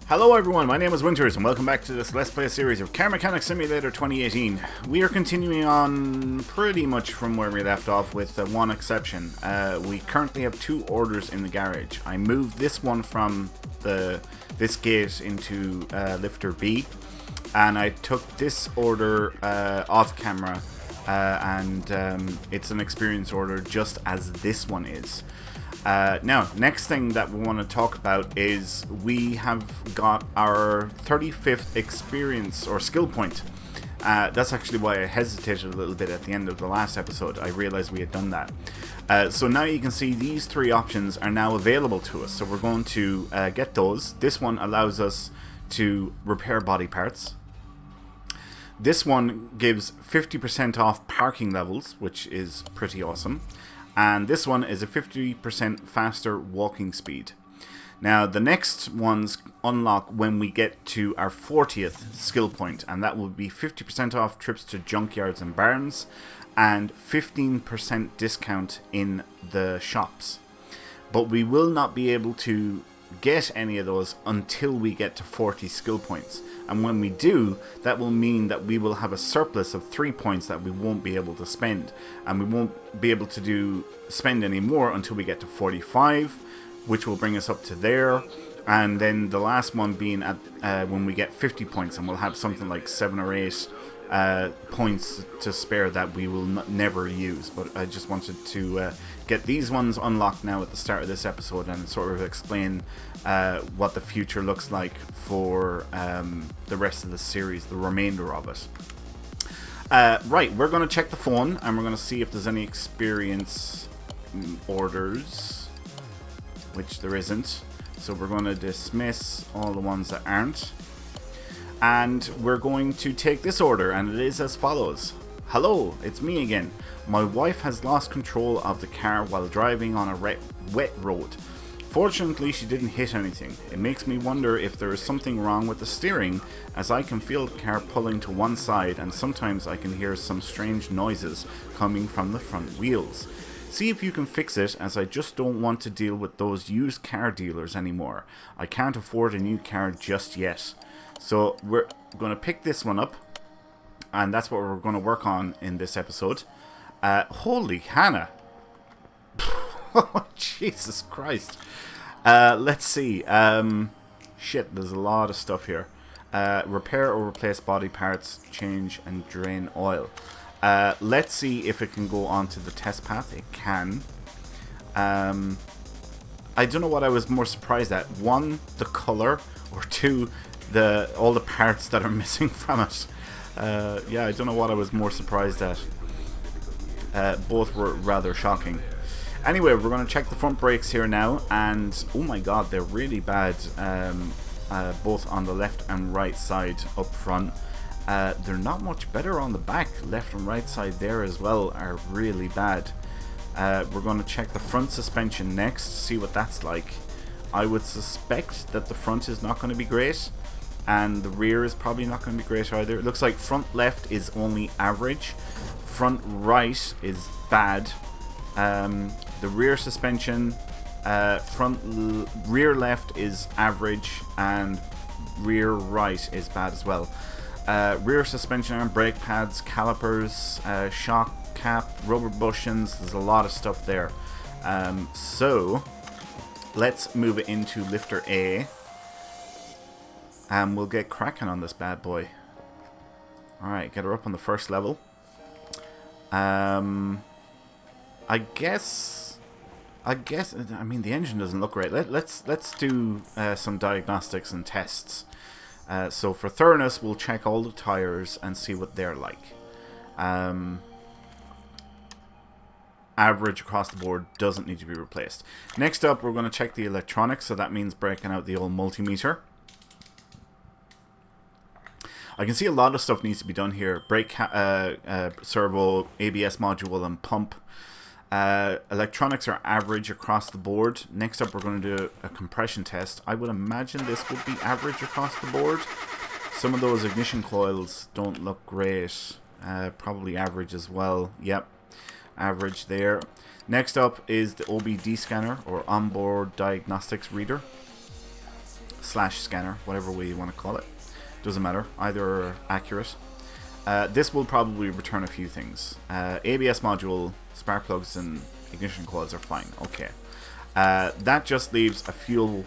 Hello everyone, my name is Winters and welcome back to this Let's Play series of Car Mechanic Simulator 2018. We are continuing on pretty much from where we left off with one exception. We currently have two orders in the garage. I moved this one from this gate into lifter B, and I took this order off camera and it's an experience order just as this one is. Now, next thing that we want to talk about is we have got our 35th experience or skill point. That's actually why I hesitated a little bit at the end of the last episode. I realized we had done that. So now you can see these three options are now available to us. So we're going to get those. This one allows us to repair body parts. This one gives 50% off parking levels, which is pretty awesome. And this one is a 50% faster walking speed. Now, the next ones unlock when we get to our 40th skill point, and that will be 50% off trips to junkyards and barns, and 15% discount in the shops. But we will not be able to get any of those until we get to 40 skill points. And when we do, that will mean that we will have a surplus of 3 points that we won't be able to spend. And we won't be able to spend any more until we get to 45, which will bring us up to there. And then the last one being at when we get 50 points, and we'll have something like 7 or 8 points to spare that we will never use. But I just wanted to get these ones unlocked now at the start of this episode and sort of explain what the future looks like for the rest of the series, the remainder of it. Right, we're going to check the phone and we're going to see if there's any experience orders, which there isn't. So we're going to dismiss all the ones that aren't. And we're going to take this order, and it is as follows. Hello, it's me again. My wife has lost control of the car while driving on a wet road. Fortunately, she didn't hit anything. It makes me wonder if there is something wrong with the steering, as I can feel the car pulling to one side, and sometimes I can hear some strange noises coming from the front wheels. See if you can fix it, as I just don't want to deal with those used car dealers anymore. I can't afford a new car just yet. So we're going to pick this one up, and that's what we're going to work on in this episode. Holy Hannah. Oh, Jesus Christ. Let's see. Shit, there's a lot of stuff here. Repair or replace body parts, change and drain oil. Let's see if it can go onto the test path. It can. I don't know what I was more surprised at. One, the color, or two, all the parts that are missing from it. Yeah, I don't know what I was more surprised at. Both were rather shocking. Anyway, we're going to check the front brakes here now, and oh my god, they're really bad, both on the left and right side up front. They're not much better on the back. Left and right side there as well are really bad. We're going to check the front suspension next, see what that's like. I would suspect that the front is not going to be great, and the rear is probably not going to be great either. It looks like front left is only average, front right is bad. The rear suspension, rear left is average, and rear right is bad as well. Rear suspension arm, brake pads, calipers, shock cap, rubber bushings, there's a lot of stuff there. So let's move it into lifter A, and we'll get cracking on this bad boy. Alright, get her up on the first level. I mean, the engine doesn't look great. Let's do some diagnostics and tests. So for thoroughness, we'll check all the tires and see what they're like. Average across the board, doesn't need to be replaced. Next up, we're going to check the electronics, so that means breaking out the old multimeter. I can see a lot of stuff needs to be done here. Brake, servo, ABS module, and pump. Electronics are average across the board. Next up, we're going to do a compression test. I would imagine this would be average across the board. Some of those ignition coils don't look great. Probably average as well. Yep, average there. Next up is the OBD scanner, or onboard diagnostics reader. slash scanner, whatever way you want to call it. Doesn't matter, either are accurate. This will probably return a few things. ABS module, spark plugs, and ignition coils are fine. Okay. That just leaves a fuel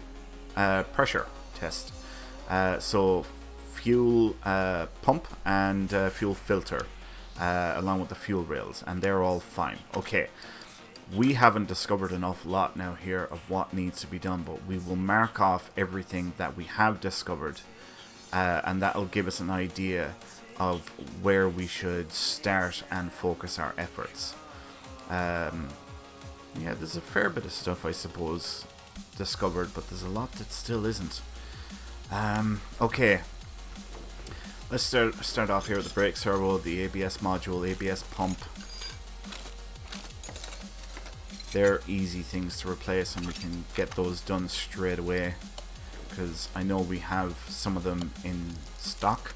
pressure test. So fuel pump and fuel filter, along with the fuel rails, and they're all fine. Okay. We haven't discovered an awful lot now here of what needs to be done, but we will mark off everything that we have discovered, and that will give us an idea of where we should start and focus our efforts. Yeah, there's a fair bit of stuff, I suppose, discovered, but there's a lot that still isn't. Okay. Let's start off here with the brake servo, the ABS module, ABS pump. They're easy things to replace, and we can get those done straight away, because I know we have some of them in stock.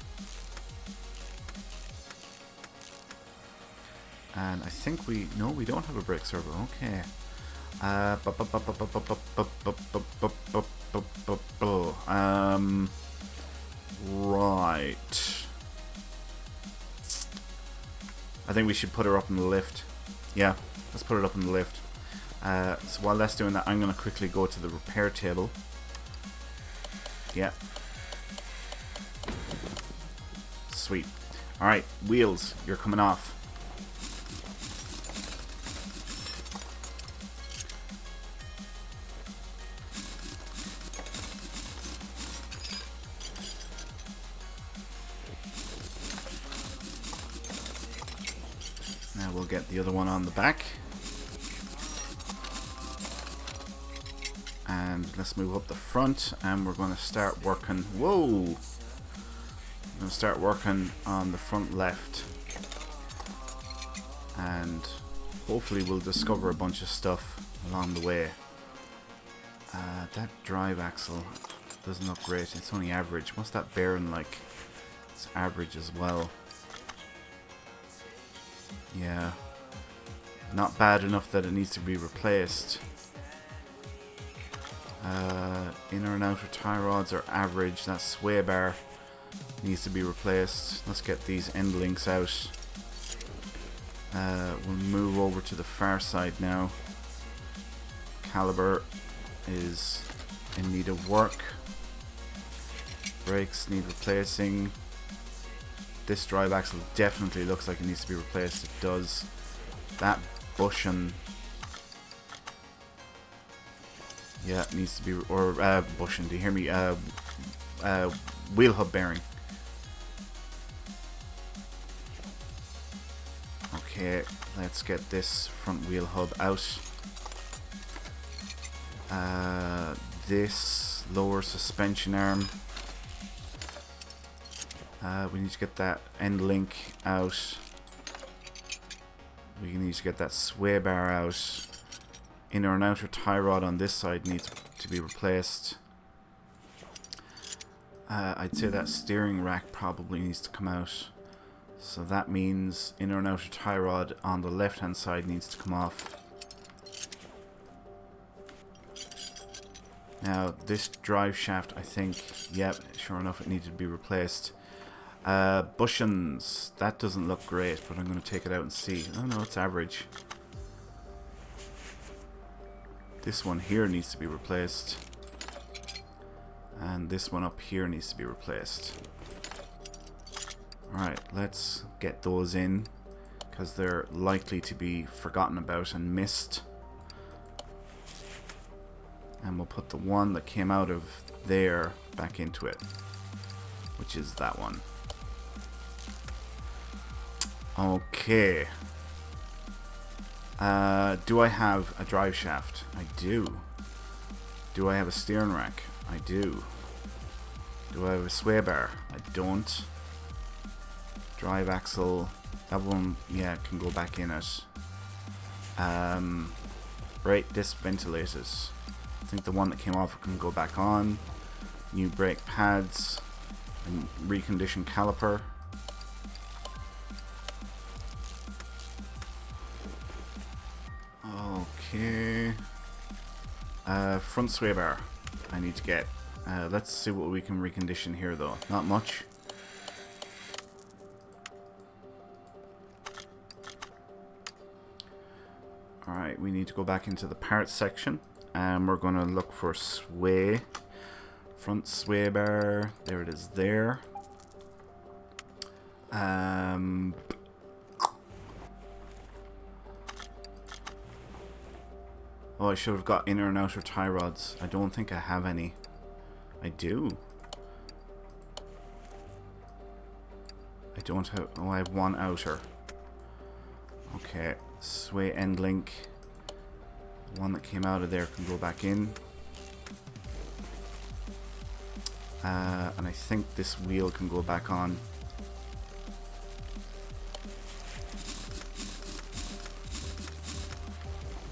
And I think no, we don't have a brake servo. Okay. Right. I think we should put her up in the lift. Yeah, let's put it up in the lift. So while that's doing that, I'm going to quickly go to the repair table. Yeah. Sweet. Alright, wheels, you're coming off. Now we'll get the other one on the back. And let's move up the front, and we're going to start working. Whoa! I'm going to start working on the front left, and hopefully we'll discover a bunch of stuff along the way. That drive axle doesn't look great. It's only average. What's that bearing like? It's average as well. Yeah, not bad enough that it needs to be replaced. Inner and outer tie rods are average. That sway bar needs to be replaced. Let's get these end links out. We'll move over to the far side now. Caliper is in need of work. Brakes need replacing. This drive axle definitely looks like it needs to be replaced. It does. That bushing, yeah, it needs to be, or bushing, do you hear me? Wheel hub bearing. Okay, let's get this front wheel hub out. This lower suspension arm. We need to get that end link out. We need to get that sway bar out. Inner and outer tie rod on this side needs to be replaced. I'd say that steering rack probably needs to come out. So that means inner and outer tie rod on the left hand side needs to come off. Now this drive shaft, I think, yep, sure enough, it needed to be replaced. Bushings, that doesn't look great, but I'm going to take it out and see. Oh no, it's average. This one here needs to be replaced. And this one up here needs to be replaced. Alright, let's get those in, because they're likely to be forgotten about and missed. And we'll put the one that came out of there back into it, which is that one. Okay. Do I have a drive shaft? I do. Do I have a steering rack? I do. Do I have a sway bar? I don't. Drive axle. That one, yeah, can go back in it. Brake disc ventilators. I think the one that came off can go back on. New brake pads. And reconditioned caliper. Okay. Front sway bar. I need to get. Let's see what we can recondition here, though. Not much. Alright, we need to go back into the parts section. And we're going to look for sway. Front sway bar. There it is there. Oh, I should have got inner and outer tie rods. I don't think I have any. I do. I don't have... Oh, I have one outer. Okay. Sway end link. The one that came out of there can go back in. And I think this wheel can go back on.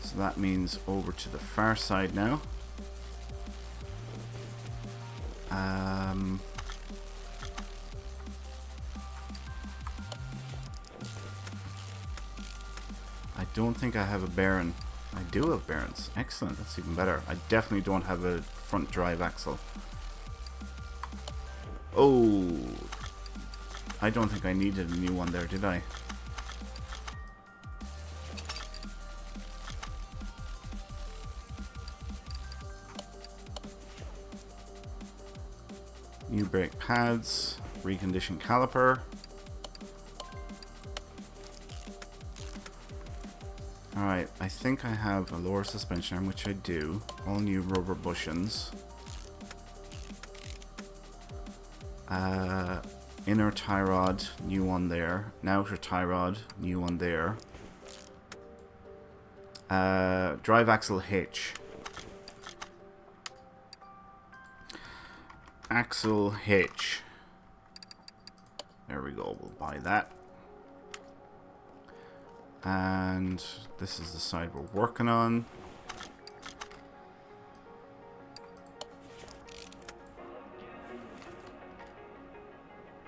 So that means over to the far side now. I don't think I have a bearing. I do have bearings. Excellent, that's even better. I definitely don't have a front drive axle. Oh, I don't think I needed a new one there, did I? New brake pads, reconditioned caliper. Alright, I think I have a lower suspension arm, which I do. All new rubber bushings. Inner tie rod, new one there. Outer tie rod, new one there. Drive axle hitch. Axle hitch. There we go, we'll buy that. And this is the side we're working on.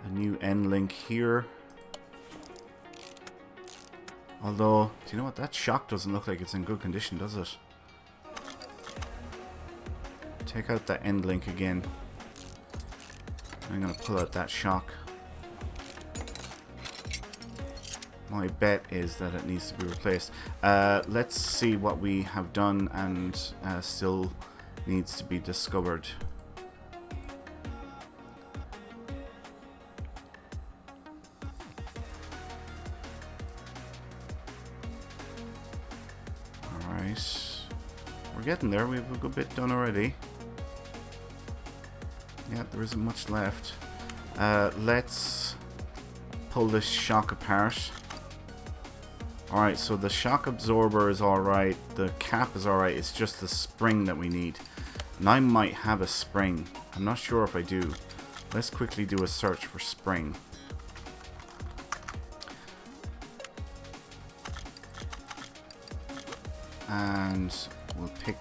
A new end link here. Although, do you know what? That shock doesn't look like it's in good condition, does it? Take out that end link again. I'm going to pull out that shock. My bet is that it needs to be replaced. Let's see what we have done and still needs to be discovered. Alright. We're getting there. We have a good bit done already. Yeah, there isn't much left. Let's pull this shock apart. Alright, so the shock absorber is alright, the cap is alright, it's just the spring that we need. And I might have a spring. I'm not sure if I do. Let's quickly do a search for spring. And we'll pick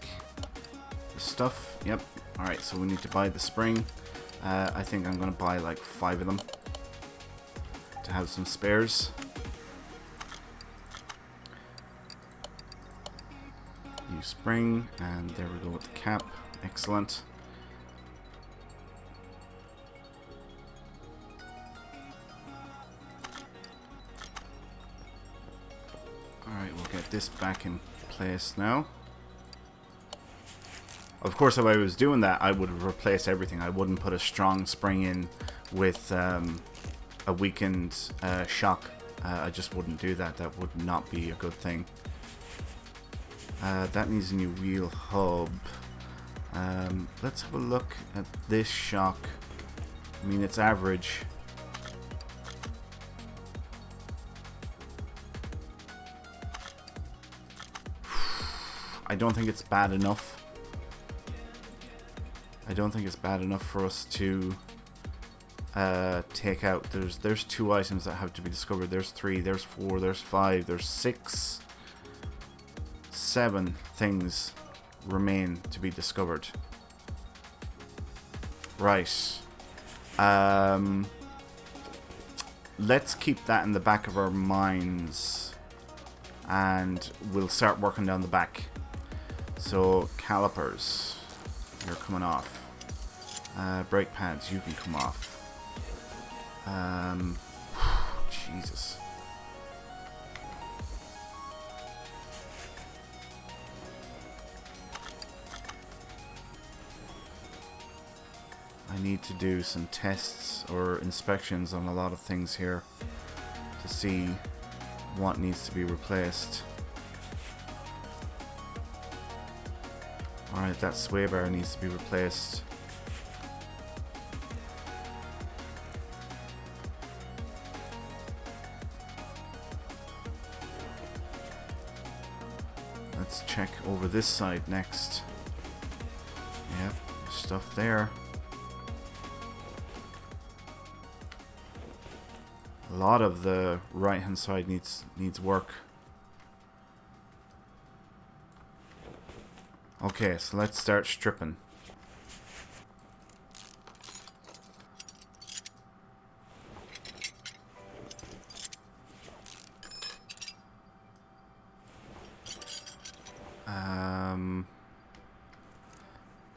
the stuff. Yep. Alright, so we need to buy the spring. I think I'm going to buy like 5 of them to have some spares. New spring, and there we go with the cap. Excellent. Alright, we'll get this back in place now. Of course, if I was doing that, I would replace everything. I wouldn't put a strong spring in with a weakened shock. I just wouldn't do that. That would not be a good thing. That needs a new wheel hub. Let's have a look at this shock. I mean, it's average. I don't think it's bad enough. I don't think it's bad enough for us to take out. There's 2 items that have to be discovered. There's 3, there's 4, there's 5, there's 6, 7 things remain to be discovered. Right. Let's keep that in the back of our minds, and we'll start working down the back. So calipers, you're coming off. Brake pads, you can come off. Jesus. I need to do some tests or inspections on a lot of things here to see what needs to be replaced. Alright, that sway bar needs to be replaced. Let's check over this side next. Yep, stuff there. A lot of the right hand side needs work. Okay, so let's start stripping.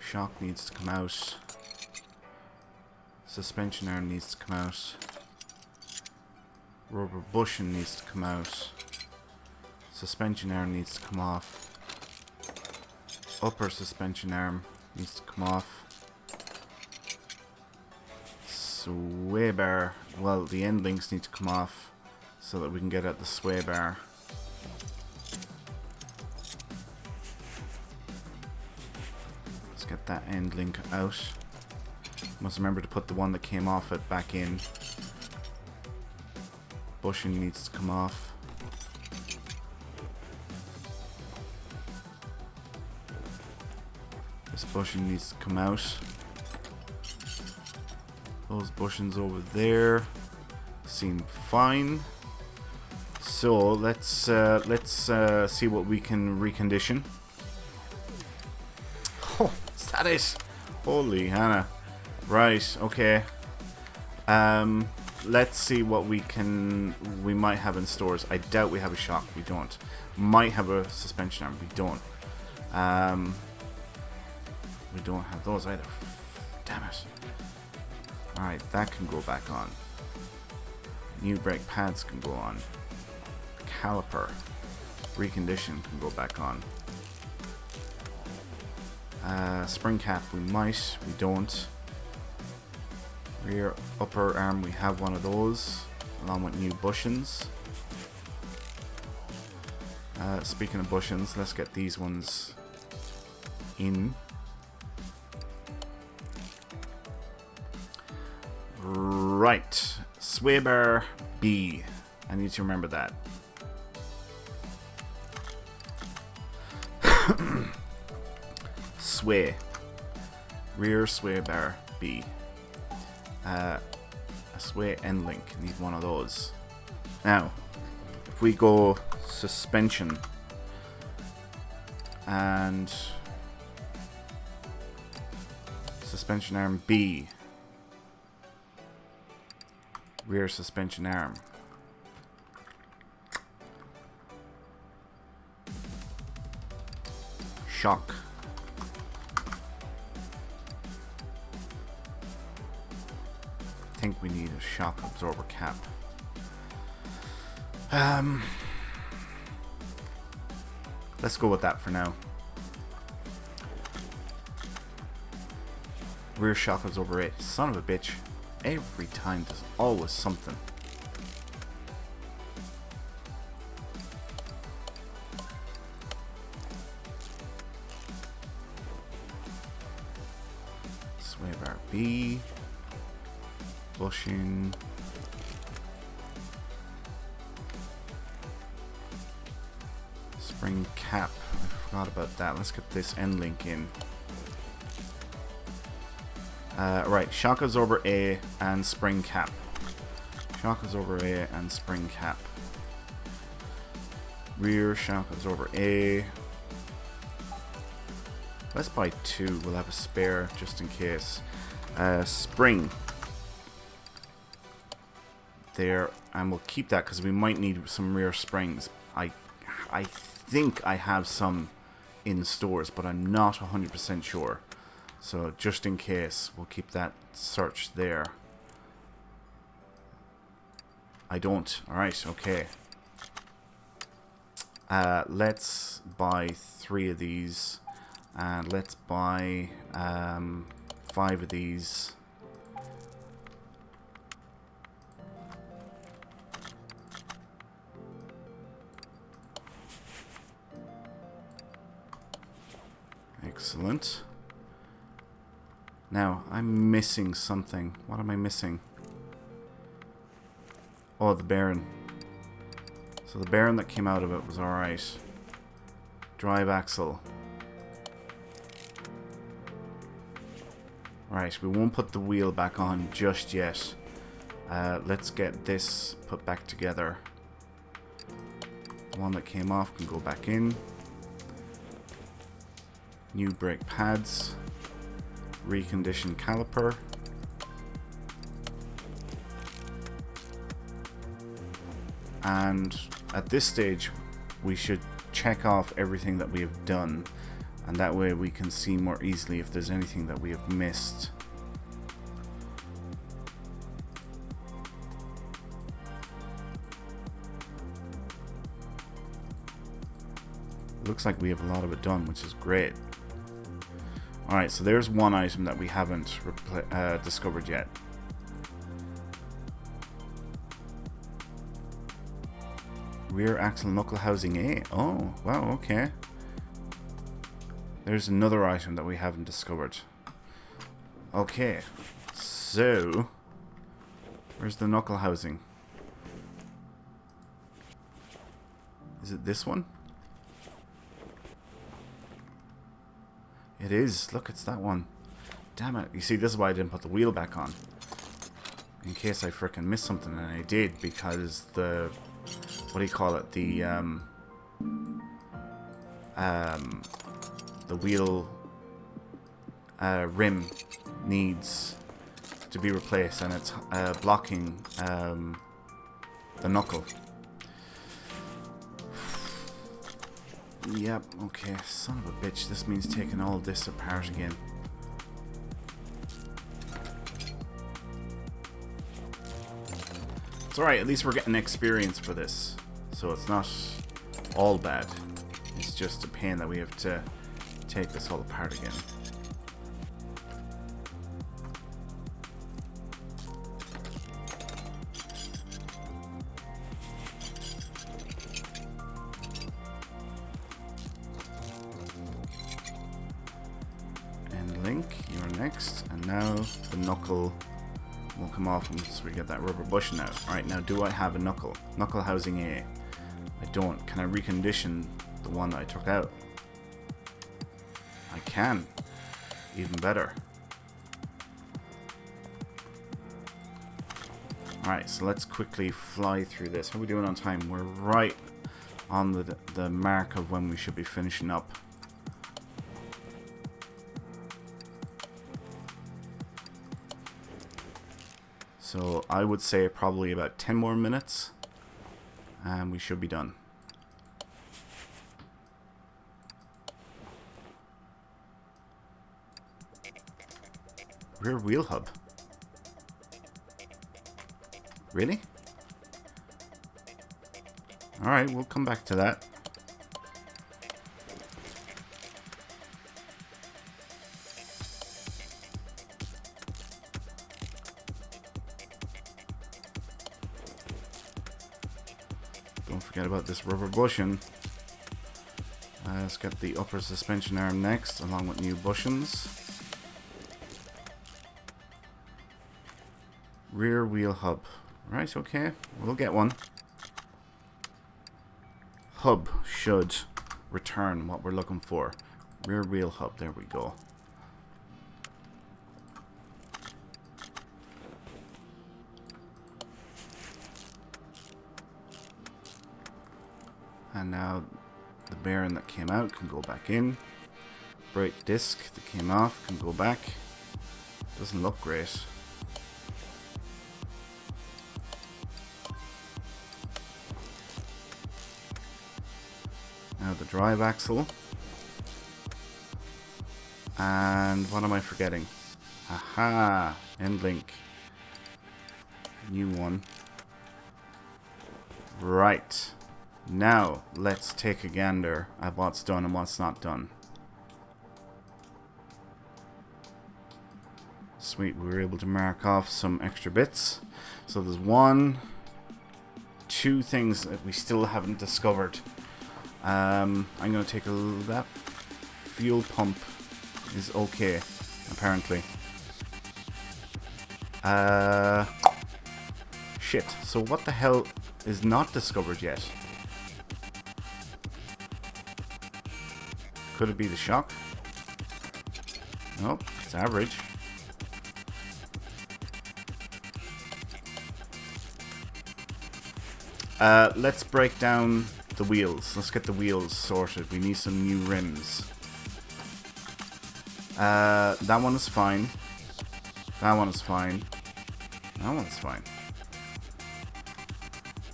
Shock needs to come out. Suspension arm needs to come out. Rubber bushing needs to come out. Suspension arm needs to come off. Upper suspension arm needs to come off. Sway bar, well, the end links need to come off so that we can get at the sway bar. Let's get that end link out. Must remember to put the one that came off it back in. Bushing needs to come off. This bushing needs to come out. Those bushings over there seem fine. So let's see what we can recondition. Oh, is that it? Holy Hannah! Right, okay. Let's see what we might have in stores. I doubt we have a shock. We don't. Might have a suspension arm. We don't. We don't have those either. Damn it. Alright, that can go back on. New brake pads can go on. Caliper. Recondition can go back on. Spring cap we might. We don't. Rear upper arm, we have one of those, along with new bushings. Speaking of bushings, let's get these ones in. Right, sway bar B. I need to remember that. Sway. Rear sway bar B. A sway end link, need one of those. Now, if we go suspension and suspension arm B, rear suspension arm, shock, I think we need a shock absorber cap. Let's go with that for now. Rear shock absorber 8. Son of a bitch. Every time there's always something. Sway bar B. Bushing. Spring cap. I forgot about that. Let's get this end link in. Right, shock absorber A and spring cap. Shock absorber A and spring cap. Rear shock absorber A. Let's buy 2. We'll have a spare just in case. Spring. There, and we'll keep that because we might need some rear springs. I think I have some in stores, but I'm not 100% sure. So just in case, we'll keep that search there. I don't. Alright, okay. Let's buy 3 of these. And let's buy 5 of these. Excellent. Now, I'm missing something. What am I missing? Oh, the bearing. So the bearing that came out of it was alright. Drive axle. Right, we won't put the wheel back on just yet. Let's get this put back together. The one that came off can go back in. New brake pads. Reconditioned caliper. And at this stage we should check off everything that we have done, and that way we can see more easily if there's anything that we have missed. Looks like we have a lot of it done, which is great. Alright, so there's one item that we haven't discovered yet. Rear axle knuckle housing A. Oh, wow, okay. There's another item that we haven't discovered. Okay, so where's the knuckle housing? Is it this one? It is. Look, it's that one. Damn it. You see, this is why I didn't put the wheel back on. In case I frickin' missed something, and I did, because the... what do you call it? The wheel rim needs to be replaced, and it's blocking the knuckle. Yep, okay, son of a bitch, this means taking all this apart again. It's alright, at least we're getting experience for this. So it's not all bad. It's just a pain that we have to take this all apart again. And Link, you're next. And now the knuckle will come off once we get that rubber bushing out. Alright, now do I have a knuckle? Knuckle housing A. I don't. Can I recondition the one that I took out? I can. Even better. Alright, so let's quickly fly through this. How are we doing on time? We're right on the mark of when we should be finishing up. So I would say probably about 10 more minutes and we should be done. Rear wheel hub. Really? Alright, we'll come back to that. Don't forget about this rubber bushing. Let's get the upper suspension arm next, along with new bushings. Rear wheel hub. Right, okay, we'll get one. Hub should return what we're looking for. Rear wheel hub, there we go. And now the bearing that came out can go back in. Brake disc that came off can go back. Doesn't look great. Now the drive axle. And what am I forgetting? Aha! End link. New one. Right. Now, let's take a gander at what's done and what's not done. Sweet, we were able to mark off some extra bits. So there's 1, 2 things that we still haven't discovered. I'm going to take that fuel pump is okay, apparently. Shit. So what the hell is not discovered yet? Could it be the shock? Nope, it's average. Let's break down the wheels. Let's get the wheels sorted. We need some new rims. That one is fine. That one is fine. That one's fine.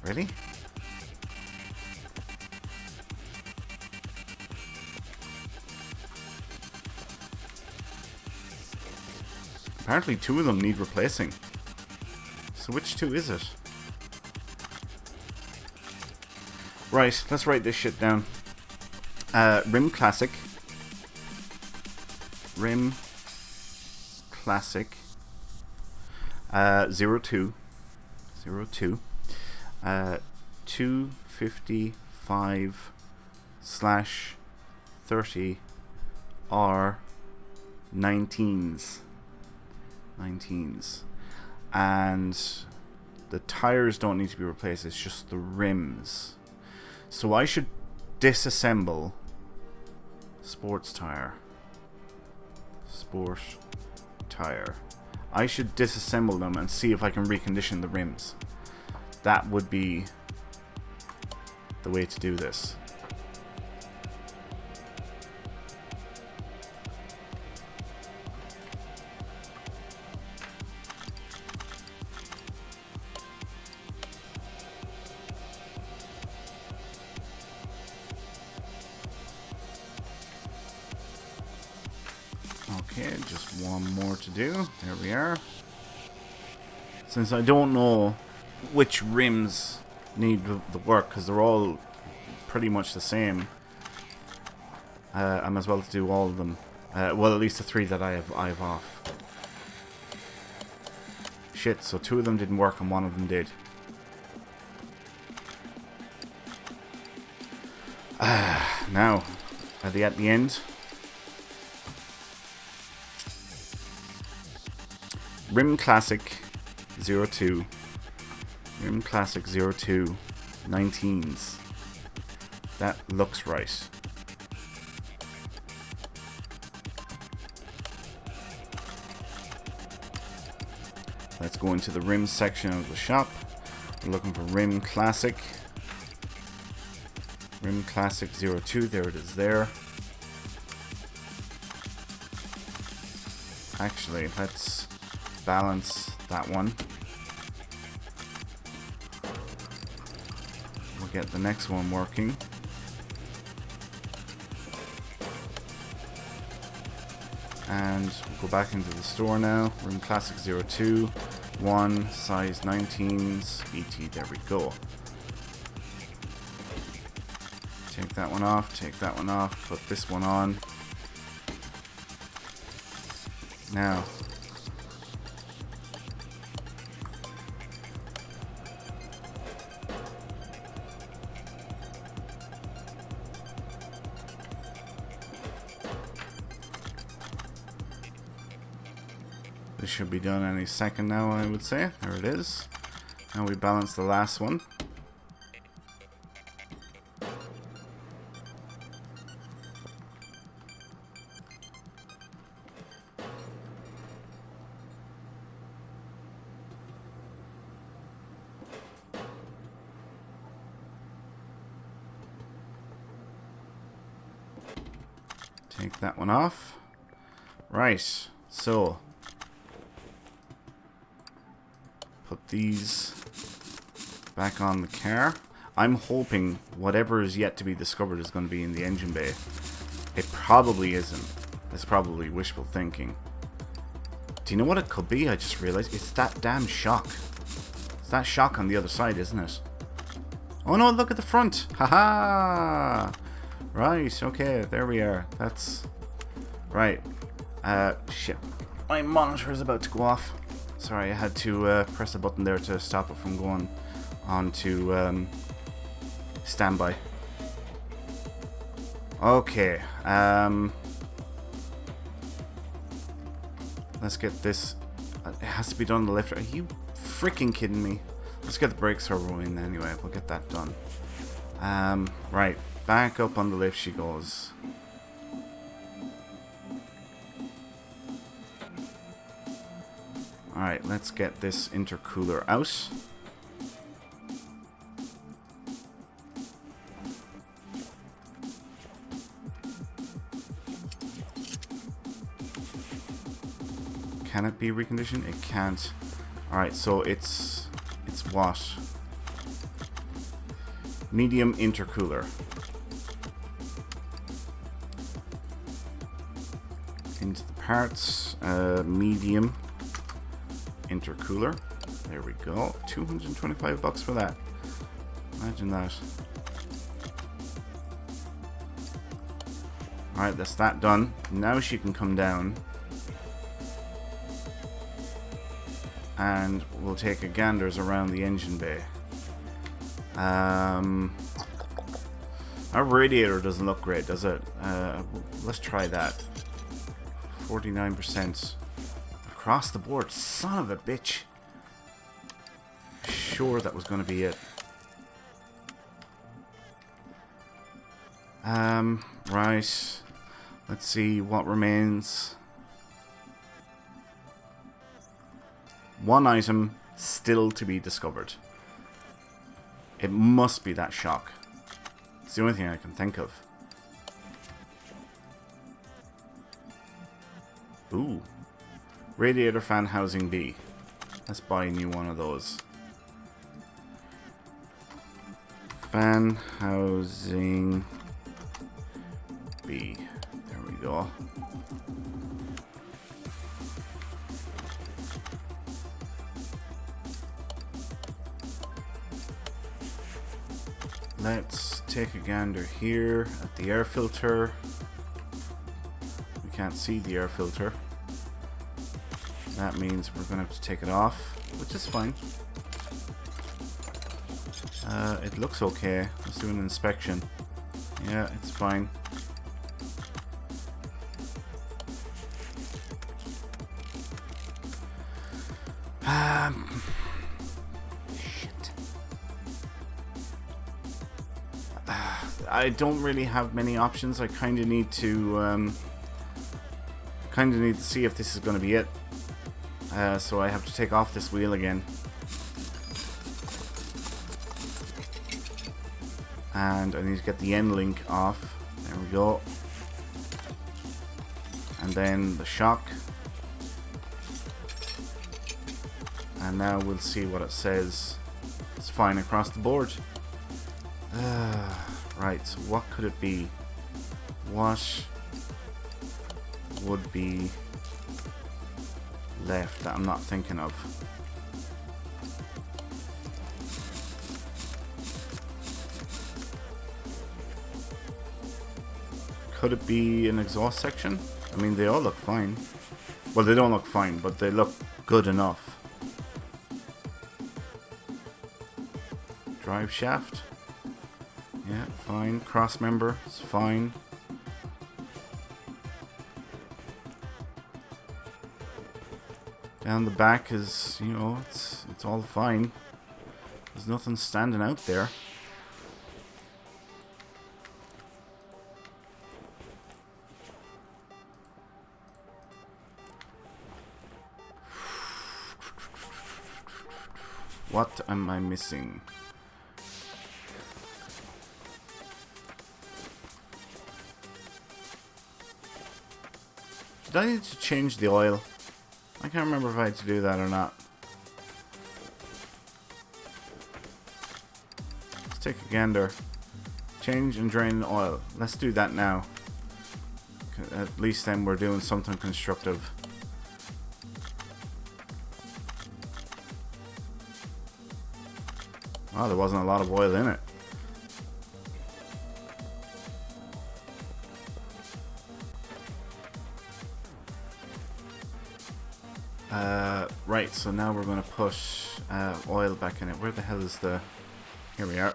Really? Apparently 2 of them need replacing. So which 2 is it? Right, let's write this shit down. Rim Classic. Rim Classic. 02. 255/30 R 19s. And the tires don't need to be replaced, it's just the rims. So I should disassemble sports tire. Sport tire. I should disassemble them and see if I can recondition the rims. That would be the way to do this. Okay, just one more to do. There we are. Since I don't know which rims need the work, because they're all pretty much the same, I'm as well to do all of them. Well, at least the 3 that I have off. Shit, so 2 of them didn't work and 1 of them did. Now, at the end. Rim Classic 02. Rim Classic 02. 19s. That looks right. Let's go into the rim section of the shop. We're looking for Rim Classic. Rim Classic 02. There it is there. Actually, let's balance that one. We'll get the next one working. And we'll go back into the store now. Rim Classic 02, 1, size 19s, ET, there we go. Take that one off, take that one off, put this one on. Now, this should be done any second now, I would say. There it is. Now we balance the last one. Take that one off. Right, so put these back on the car. I'm hoping whatever is yet to be discovered is going to be in the engine bay. It probably isn't, That's probably wishful thinking. Do you know what it could be? I just realized it's that damn shock. It's that shock on the other side, isn't it? Oh no, look at the front. Haha. Right, okay, there we are. That's right. Shit. My monitor is about to go off. Sorry, I had to press a button there to stop it from going on to standby. Okay. Let's get this. It has to be done on the lift. Are you freaking kidding me? Let's get the brake servo in anyway. We'll get that done. Right. Back up on the lift she goes. Alright, let's get this intercooler out. Can it be reconditioned? It can't. Alright, so it's what? Medium intercooler. Into the parts. Medium intercooler. There we go. $225 for that. Imagine that. Alright, that's that done. Now she can come down. And we'll take a ganders around the engine bay. Our radiator doesn't look great, does it? Let's try that. 49%. Across the board. Son of a bitch. Sure that was going to be it. Right. Let's see what remains. One item still to be discovered. It must be that shock. It's the only thing I can think of. Ooh. Radiator fan housing B. Let's buy a new one of those. Fan housing B. There we go. Let's take a gander here at the air filter. We can't see the air filter. That means we're going to have to take it off, which is fine. It looks okay. Let's do an inspection. Yeah, it's fine. Shit. I don't really have many options. I kind of need to see if this is going to be it. So I have to take off this wheel again. And I need to get the end link off. There we go. And then the shock. And now we'll see what it says. It's fine across the board. Right, so what could it be? What would be left that I'm not thinking of? Could it be an exhaust section? I mean, they all look fine. Well, they don't look fine, but they look good enough. Drive shaft. Yeah, fine. Cross member is fine. Down the back is, you know, it's all fine. There's nothing standing out there. What am I missing? Did I need to change the oil? I can't remember if I had to do that or not. Let's take a gander. Change and drain the oil. Let's do that now. At least then we're doing something constructive. Oh, there wasn't a lot of oil in it. Right, so now we're going to push oil back in it. Where the hell is the... Here we are.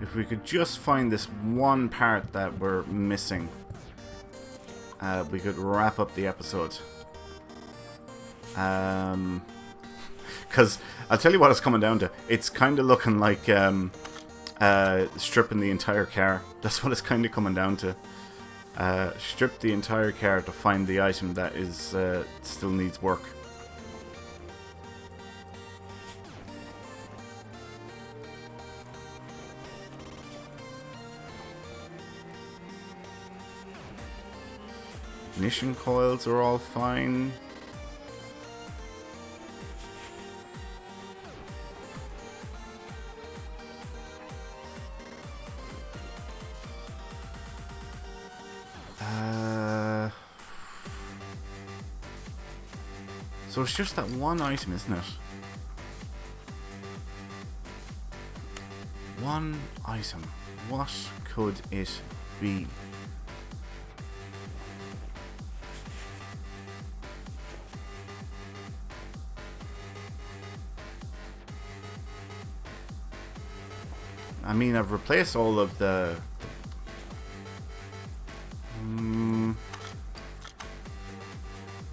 If we could just find this one part that we're missing, we could wrap up the episode. Because I'll tell you what it's coming down to. It's kind of looking like stripping the entire car. That's what it's kind of coming down to. Strip the entire car to find the item that is still needs work. Ignition coils are all fine. So it's just that one item, isn't it? One item. What could it be? I mean, I've replaced all of the...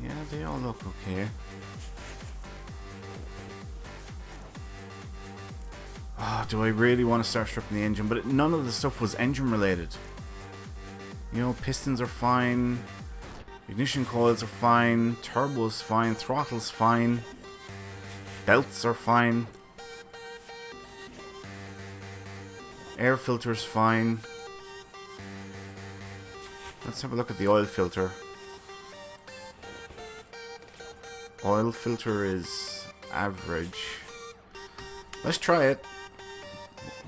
yeah, they all look okay. Oh, do I really want to start stripping the engine? But none of the stuff was engine related. You know, pistons are fine. Ignition coils are fine. Turbo's fine. Throttle's fine. Belts are fine. Air filter's fine. Let's have a look at the oil filter. Oil filter is average. Let's try it.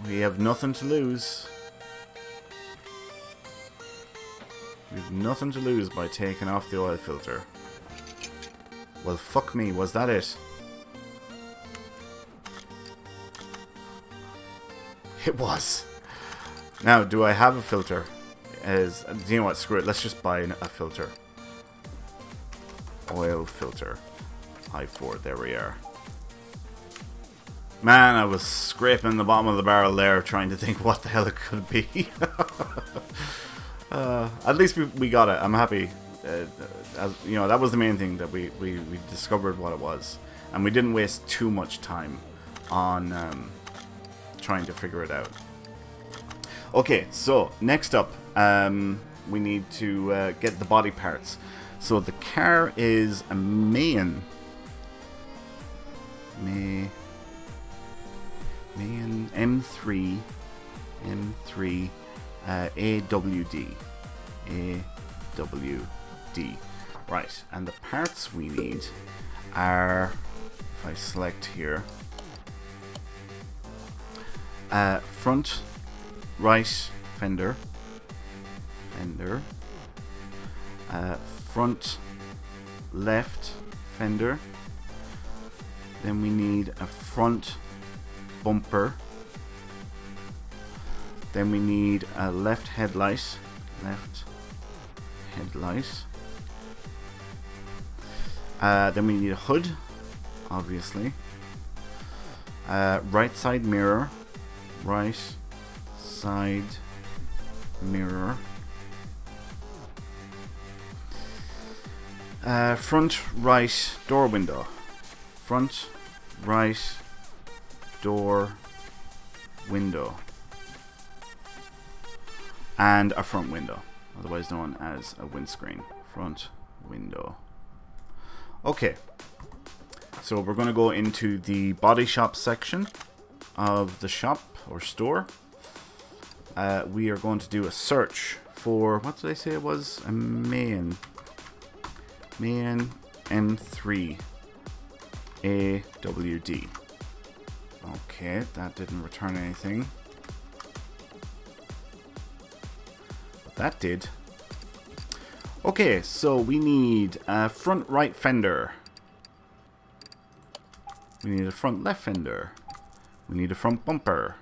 We have nothing to lose. We have nothing to lose by taking off the oil filter. Well, fuck me, was that it? It was. Now, do I have a filter? Do you know what? Screw it. Let's just buy a filter. Oil filter. I4. There we are. Man, I was scraping the bottom of the barrel there, trying to think what the hell it could be. At least we got it. I'm happy. You know, that was the main thing, that we discovered what it was, and we didn't waste too much time on trying to figure it out. Okay, so next up, we need to get the body parts. So the car is a Mayan M3 AWD. Right, and the parts we need are, if I select here, front right fender, front left fender, then we need a front bumper, then we need a left headlight, then we need a hood, obviously, right side mirror, front right door window, and a front window, otherwise known as a windscreen. Front window. Okay, so we're going to go into the body shop section of the shop or store. We are going to do a search for, what did I say it was? A Mayan M3. AWD. Okay, that didn't return anything. But that did. Okay, so we need a front right fender. We need a front left fender. We need a front bumper.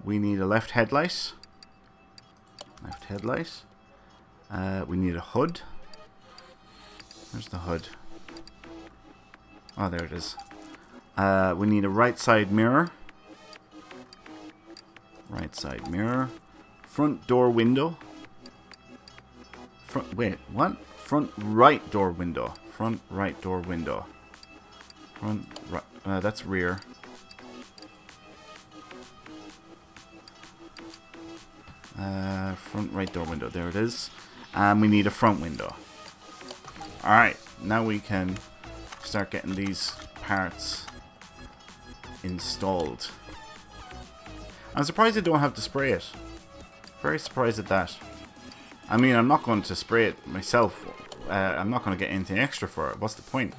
We need a left headlight. Left headlight. We need a hood. Where's the hood? Oh, there it is. We need a right side mirror. Right side mirror. Front door window. Wait, what? Front right door window. Front right door window. Front right. That's rear. Front right door window. There it is. And we need a front window. Alright, now we can start getting these parts installed. I'm surprised I don't have to spray it. Very surprised at that. I mean, I'm not going to spray it myself. I'm not going to get anything extra for it. What's the point?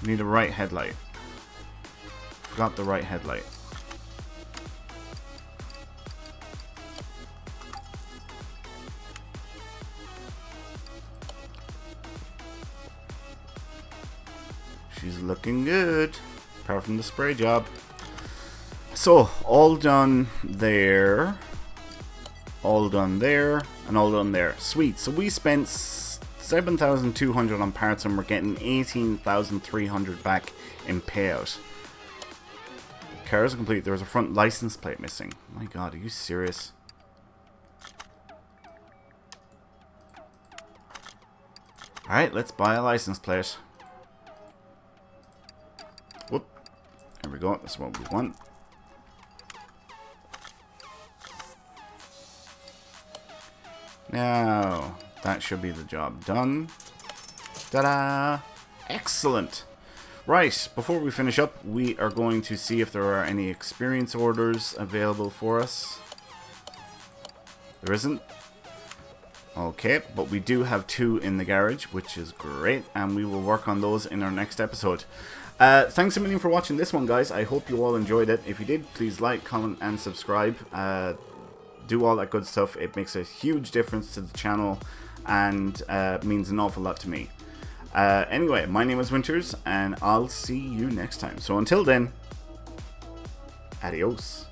Need a right headlight. Forgot the right headlight. She's looking good, apart from the spray job. So, all done there. All done there. And all done there. Sweet. So we spent 7,200 on parts and we're getting 18,300 back in payout. Cars are complete. There was a front license plate missing. My god, are you serious? Alright, let's buy a license plate. Whoop. There we go. That's what we want. Now, that should be the job done. Ta-da! Excellent! Right, before we finish up, we are going to see if there are any experience orders available for us. There isn't. Okay, but we do have 2 in the garage, which is great, and we will work on those in our next episode. Thanks a million for watching this one, guys. I hope you all enjoyed it. If you did, please like, comment, and subscribe. Do all that good stuff. It makes a huge difference to the channel and means an awful lot to me. Anyway, my name is Winters, and I'll see you next time. So until then, adios.